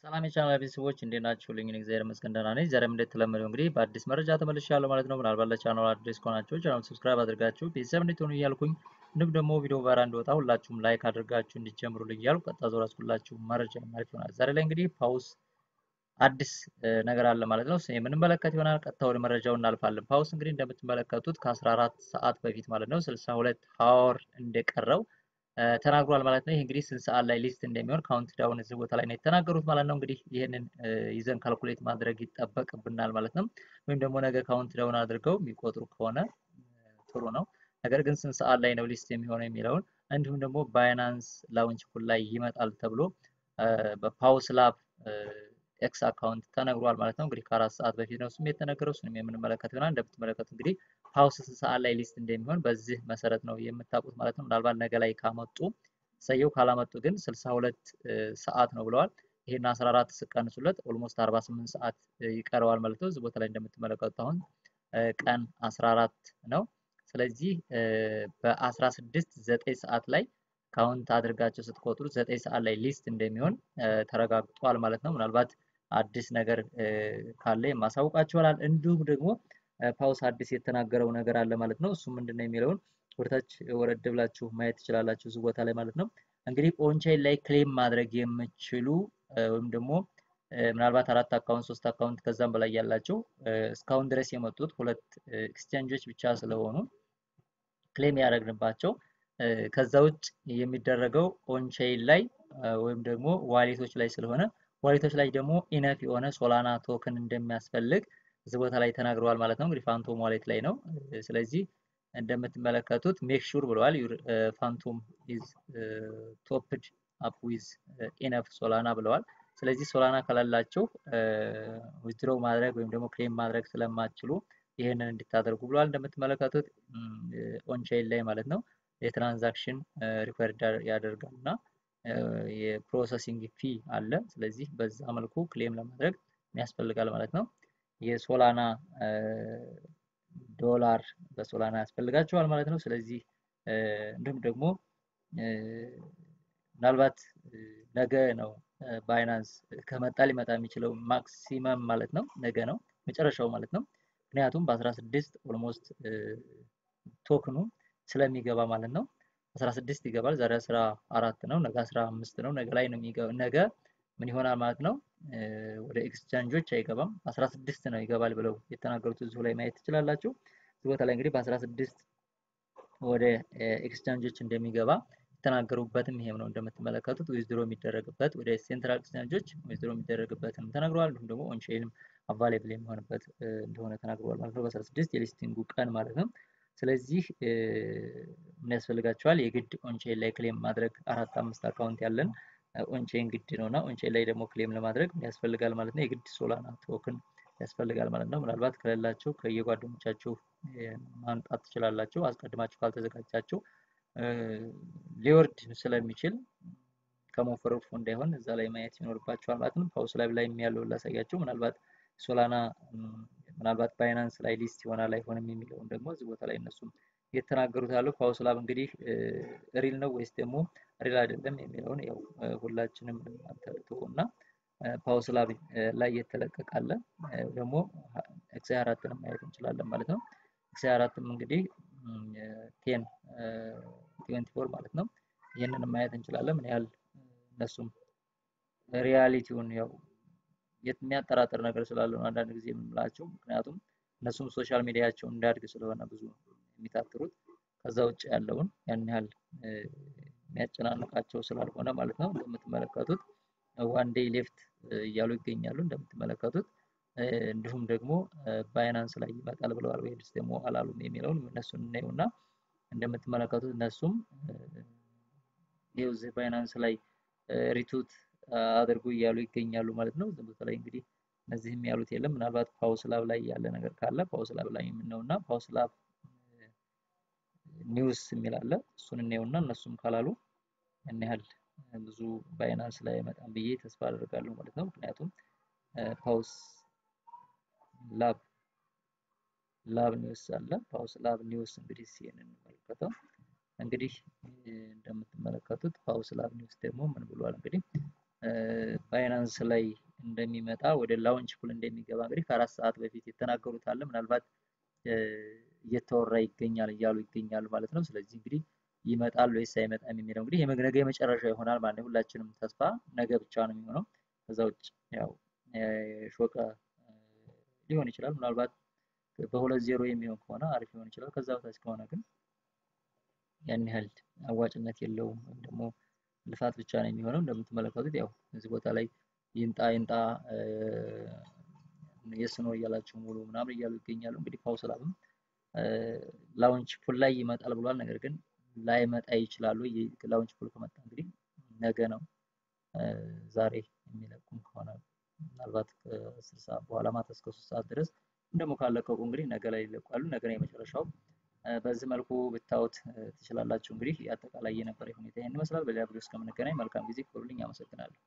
ሰላም የቻናል ቤተሰቦች እንዴት ናችሁልኝ? እኔ እግዚአብሔር ይመስገን ደህና ነኝ። ዛሬም እንደተለመደው እንግዲህ በአዲስ መረጃ ተመልሻለሁ ማለት ነው። ምናልባት ለቻናሉ አዲስ ከሆናችሁ ቻናሉን ሰብስክራይብ አድርጋችሁ ቤተሰብ እንድትሆኑ እያልኩኝ እንዲሁም ደግሞ ቪዲዮ ቫይራል እንዲወጣ ሁላችሁም ላይክ አድርጋችሁ እንዲጀምሩልኝ እያልኩ ቀጥታ ዞር አስኩላችሁ መረጃ ማለት ይሆናል። ዛሬ ላይ እንግዲህ ፓውስ አዲስ ነገር አለ ማለት ነው። የምንመለከት ይሆናል። ቀጥታ ወደ መረጃው እናልፋለን። ፓውስ እንግዲህ እንደምትመለከቱት ከ14 ሰዓት በፊት ማለት ነው 62 ሀወር እንደቀረው ተናግሯል ማለት ነው። ይሄ እንግዲህ ስንት ሰዓት ላይ ሊስት እንደሚሆን ካውንት ዳውን እዚህ ቦታ ላይ ነው የተናገሩት ማለት ነው። እንግዲህ ይሄንን ይዘን ካልኩሌት ማድረግ ይጠበቅብናል ማለት ነው። ወይም ደግሞ ነገ ካውንት ዳውን አድርገው የሚቆጥሩ ከሆነ ጥሩ ነው። ነገር ግን ስንት ሰዓት ላይ ነው ሊስት የሚሆነው የሚለውን እንዲሁም ደግሞ ባይናንስ ላውንች ኩል ላይ ይመጣል ተብሎ በፓውስ ላብ ኤክስ አካውንት ተነግሯል ማለት ነው። እንግዲህ ከ4 ሰዓት በፊት ነው እሱም የተነገረው። እሱንም የምንመለከት ይሆናል። እንደምትመለከቱት እንግዲህ ፓውስ ስንት ሰዓት ላይ ሊስት እንደሚሆን በዚህ መሰረት ነው የምታውቁት ማለት ነው። ምናልባት ነገ ላይ ካመጡ ሰየው ካላመጡ ግን 62 ሰዓት ነው ብለዋል። ይሄን 14 ስቀንሱለት ኦልሞስት 48 ሰዓት ይቀረዋል ማለት ነው። እዚህ ቦታ ላይ እንደምትመለከቱት አሁን ቀን 14 ነው። ስለዚህ በ16 9 ሰዓት ላይ ካውንት አድርጋችሁ ስትቆጥሩ 9 ሰዓት ላይ ሊስት እንደሚሆን ተረጋግጧል ማለት ነው። ምናልባት አዲስ ነገር ካለ የማሳውቃችሁ ይሆናል። እንዲሁም ደግሞ ፓውስ አዲስ የተናገረው ነገር አለ ማለት ነው። እሱ ምንድነው የሚለውን ወደታች ወረድ ብላችሁ ማየት ትችላላችሁ እዚህ ቦታ ላይ ማለት ነው። እንግዲህ ኦንቻይን ላይ ክሌም ማድረግ የምትችሉ ወይም ደግሞ ምናልባት 4 አካውንት 3 አካውንት ከዛም በላይ ያላቸው እስካሁን ድረስ የመጡት ሁለት ኤክስቼንጆች ብቻ ስለሆኑ ክሌም ያደረግንባቸው ከዛ ውጭ የሚደረገው ኦንቻይን ላይ ወይም ደግሞ ዋሌቶች ላይ ስለሆነ ዋሌቶች ላይ ደግሞ ኢነፍ የሆነ ሶላና ቶክን እንደሚያስፈልግ እዚህ ቦታ ላይ ተናግረዋል ማለት ነው። እንግዲህ ፋንቶም ዋሌት ላይ ነው። ስለዚህ እንደምትመለከቱት ሜክ ሹር ብለዋል ፋንቶም ኢዝ ቶፕድ አፕ ዊዝ ኢነፍ ሶላና ብለዋል። ስለዚህ ሶላና ከላላችሁ ዊዝድሮው ማድረግ ወይም ደግሞ ክሌም ማድረግ ስለማትችሉ ይሄንን እንድታደርጉ ብለዋል። እንደምትመለከቱት ኦንቻይን ላይ ማለት ነው የትራንዛክሽን ሪኳየርድ ያደርጋልና የፕሮሰሲንግ ፊ አለ። ስለዚህ በዛ መልኩ ክሌም ለማድረግ ያስፈልጋል ማለት ነው። የሶላና ዶላር በሶላና ያስፈልጋቸዋል ማለት ነው። ስለዚህ እንዲሁም ደግሞ ምናልባት ነገ ነው ባይናንስ ከመጣ ሊመጣ የሚችለው ማክሲመም ማለት ነው ነገ ነው መጨረሻው ማለት ነው። ምክንያቱም በ16 ኦልሞስት ቶክኑ ስለሚገባ ማለት ነው። 16 ይገባል። ዛሬ 14 ነው፣ ነገ 15 ነው። ነገ ላይ ነው የሚገባው። ነገ ምን ይሆናል ማለት ነው? ወደ ኤክስቼንጆች አይገባም። 16 ነው ይገባል ብለው የተናገሩት እዚሁ ላይ ማየት ትችላላችሁ። እዚህ ቦታ ላይ እንግዲህ በ16 ወደ ኤክስቼንጆች እንደሚገባ የተናገሩበትም ይሄም ነው። እንደምትመለከቱት ዊዝድሮ የሚደረግበት ወደ ሴንትራል ኤክስቼንጆች ዊዝድሮ የሚደረግበትም ተናግረዋል። እንዲሁም ደግሞ ኦንቼይንም አቫይላብል የሚሆንበት እንደሆነ ተናግረዋል ማለት ነው። በ16 የሊስቲንጉ ቀን ማለት ነው። ስለዚህ ምን ያስፈልጋቸዋል? የግድ ኦንቼይን ላይ ክሌም ማድረግ 4-5 አካውንት ያለን ኦንቼይን ግድ ነውና ኦንቼይን ላይ ደግሞ ክሌም ለማድረግ ያስፈልጋል ማለት ነው። የግድ ሶላና ቶክን ያስፈልጋል ማለት ነው። ምናልባት ከሌላችሁ ከየጓደኞቻችሁ ማምጣት ትችላላችሁ። አስቀድማችሁ ካልተዘጋጃችሁ ሊወርድ ስለሚችል ከሞፈረፉ እንዳይሆን እዛ ላይ ማየት ይኖርባችኋል ማለት ነው። ፓውስ ላይ ያለውን ላሳያችሁ። ምናልባት ሶላና ምናልባት ባይናንስ ላይ ሊስት ይሆናል አይሆንም የሚለውን ደግሞ እዚህ ቦታ ላይ እነሱም የተናገሩት አሉ። ፓውስ ላብ እንግዲህ ሪል ነው ወይስ ደግሞ ሪል አይደለም የሚለውን ያው ሁላችንም አንተልተውና ፓውስ ላብ ላይ የተለቀቃለ ደግሞ ኤክስአይ 4ን ማየት እንችላለን ማለት ነው። ኤክስአይ 4ም እንግዲህ 10 24 ማለት ነው። ይሄንን ማየት እንችላለን ምን ያህል እነሱም ሪያሊቲውን ያው የሚያጠራጥር ነገር ስላለው ነው አንዳንድ ጊዜ የምንላቸው። ምክንያቱም እነሱም ሶሻል ሚዲያቸው እንዳድግ ስለሆነ ብዙ የሚታትሩት ከዛ ውጭ ያለውን ያን ያህል የሚያጨናንቃቸው ስላልሆነ ማለት ነው። እንደምትመለከቱት ዋን ዴይ ሌፍት እያሉ ይገኛሉ እንደምትመለከቱት። እንዲሁም ደግሞ ባይናንስ ላይ ይመጣል ብለዋል ወይስ ደግሞ አላሉም የሚለውን እነሱን እናየውና እንደምትመለከቱት እነሱም ይኸው ባይናንስ ላይ ሪቱት አድርጉ እያሉ ይገኛሉ ማለት ነው። ዝም ብሎ እንግዲህ እነዚህም ያሉት የለም። ምናልባት ፓውስ ላብ ላይ ያለ ነገር ካለ ፓውስ ላብ ላይ የምንነውና ፓውስ ላብ ኒውስ የሚል አለ። እሱን እናየውና እነሱም ካላሉ ያን ያህል ብዙ ባይናንስ ላይ አይመጣም ብዬ ተስፋ አደርጋለሁ ማለት ነው። ምክንያቱም ፓውስ ላብ ኒውስ አለ። ፓውስ ላብ ኒውስ እንግዲህ ሲኤንን እንመለከተው። እንግዲህ እንደምትመለከቱት ፓውስ ላብ ኒውስ ደግሞ ምን ብሏል? እንግዲህ ባይናንስ ላይ እንደሚመጣ ወደ ላውንች ፑል እንደሚገባ እንግዲህ ከ4 ሰዓት በፊት የተናገሩት አለ። ምናልባት እየተወራ ይገኛል እያሉ ይገኛሉ ማለት ነው። ስለዚህ እንግዲህ ይመጣል ወይስ አይመጣም የሚለው እንግዲህ የነገ የመጨረሻ ይሆናል ማለት ነው። ሁላችንም ተስፋ ነገ ብቻ ነው የሚሆነው። ከዛ ውጭ ያው ሾቀ ሊሆን ይችላል። ምናልባት በ2-0 የሚሆን ከሆነ አሪፍ ሊሆን ይችላል። ከዛ በታች ከሆነ ግን ያን ያህል አዋጭነት የለውም ወይም ደግሞ ልፋት ብቻ ነው የሚሆነው። እንደምትመለከቱት ያው እዚህ ቦታ ላይ ይንጣ የስኖ እያላችሁ ሙሉ ምናምን እያሉ ይገኛሉ። እንግዲህ ፓውስላብም ላውንች ፑል ላይ ይመጣል ብሏል። ነገር ግን ላይመጣ ይችላል። ላውንች ፑል ከመጣ እንግዲህ ነገ ነው። ዛሬ የሚለቁም ከሆነ ምናልባት ከ10 ሰዓት በኋላ ማታ እስከ 3 ሰዓት ድረስ ደግሞ ካለቀቁ እንግዲህ ነገ ላይ ይለቃሉ። ነገ ነው የመጨረሻው። በዚህ መልኩ ብታዩት ትችላላችሁ። እንግዲህ አጠቃላይ የነበረ ሁኔታ ይሄን ይመስላል። በሌላ ቪዲዮ እስከምንገናኝ መልካም ጊዜ ሁሉልኝ። አመሰግናለሁ።